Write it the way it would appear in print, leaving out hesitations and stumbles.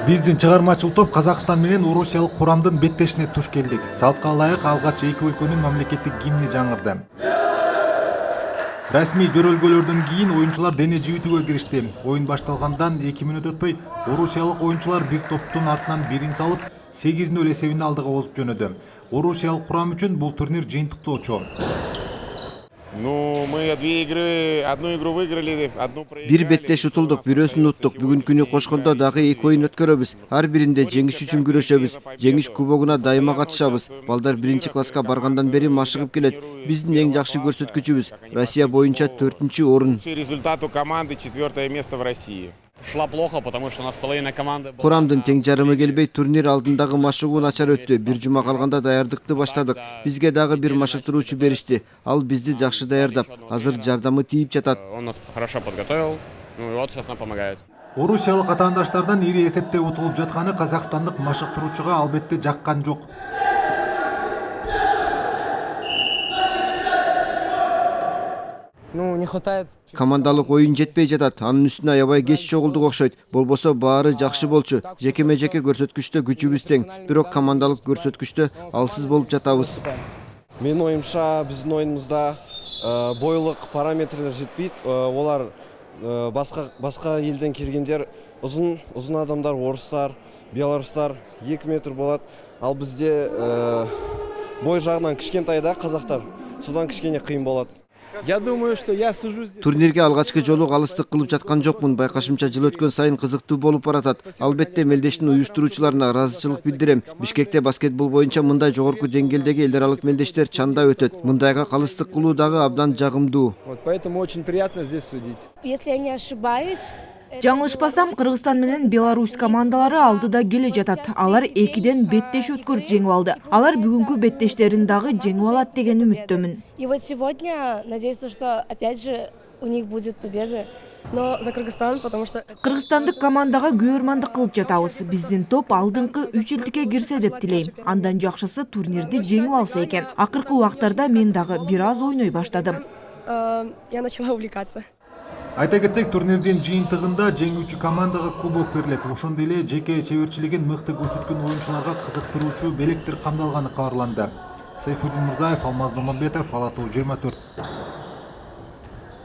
Биздин чыгармачыл топ Казакстан менен Орусиялык курамдын беттешине туш келдик. Салтка ылайык алгач эки өлкөнүн мамлекеттик гимни жаңырды. Расмий жөрөлгөлөрдөн кийин оюнчулар дене жыйытууга киришти. Оюн башталгандан 2 мүнөт өтпөй орусиялык оюнчулар бир топтун артынан бирин салып 8-0 эсебинде алдыга озуп жөнөдү. Орусиялык курам үчүн бул турнир жыйынтыктоочу. Ну, мы одну игру выиграли, одну проиграли. Бир беттеш утулдук, бирөөсүн уттук. Бүгүнкү күнү кошкондо дагы 2 оюн өткөрөбүз. Ар биринде жеңиш үчүн күрөшөбүз. Жеңиш кубогуна дайыма катышабыз. Балдар 1-класска баргандан бери машыгып келет. Биздин эң жакшы көрсөткүчүбүз. Россия боюнча 4-орун. Результат у команды 4-е место в России. Шла плохо, потому что у нас половина команды была. Курамдын тең жарымы келбей, турнир алдындагы машыгуу начар өттү. Бир жума калганда даярдыкты баштадык. Бизге дагы бир машыктыруучу беришти. Ал бизди жакшы даярдап, азыр жардамы тийип жатат. Он нас хорошо подготовил. Ну и вот сейчас нам помогает. Орусиялык атаандаштардан ири эсепте утулуп жатканы казакстандык машыктыруучуга албетте жаккан жок. Ну, не хватает. Командалык оюн жетпей жатат. Анын үстүнө аябай кеч чогулдук окшойт. Болбосо баары жакшы болчу. Жекеме-жеке көрсөткүчтө күчүбүз тең. Бирок командалык көрсөткүчтө алсыз болуп жатабыз. Менин оюмча биздин оюнубузда бойлук параметрлер жетпейт. Олар башка элден келгендер узун адамдар, орустар, белорустар 2 метр болот. Ал бизде бой жагынан кичкентайда казактар. Судан кичкене кыйын болот. Я думаю, что я сужу здесь. Турнирге алгачкы жолу алыстык кылып жаткан жокмун. Байкашымча жыл өткөн сайын кызыктуу болуп баратат. Албетте мелдештин уюштуруучуларына ыраазычылык билдирем. Бишкекте баскетбол боюнча мындай жогорку деңгээлдеги эл аралык мелдештер чанда өтөт. Мындайга калыстык кылуу дагы абдан жагымдуу. Вот поэтому очень приятно здесь судить. Если я не ошибаюсь, Жаңылышпасам, Кыргызстан менен Беларусь командалары алдыда келе жатат. Алар 2-ден беттеш өткөрүп жеңип алды. Алар бүгүнкү беттештерин дагы жеңип алат деген үмүттөмүн. и вот сегодня надеюсь, что опять же у них будет победа. Но за Кыргызстан, потому что... Кыргызстандык командага күйөрмандык кылып жатабыз. Биздин топ алдыңкы 3 элдикке кирсе деп тилейм. Андан жакшысы турнирди жеңип алса экен. Акыркы убактарда мен дагы бир аз ойной баштадым. Я начала увлекаться. Айта кетсек, турнирдин жыйынтыгында жеңүүчү командага кубок берилет. Ошондой эле жеке чеберчилигин мыкты көрсөткөн оюнчуларга кызыктыруучу белектер камдалганы кабарланды. Сайфуддин Мырзаев, Алмаз Номонбетов, Ала Тоо 24.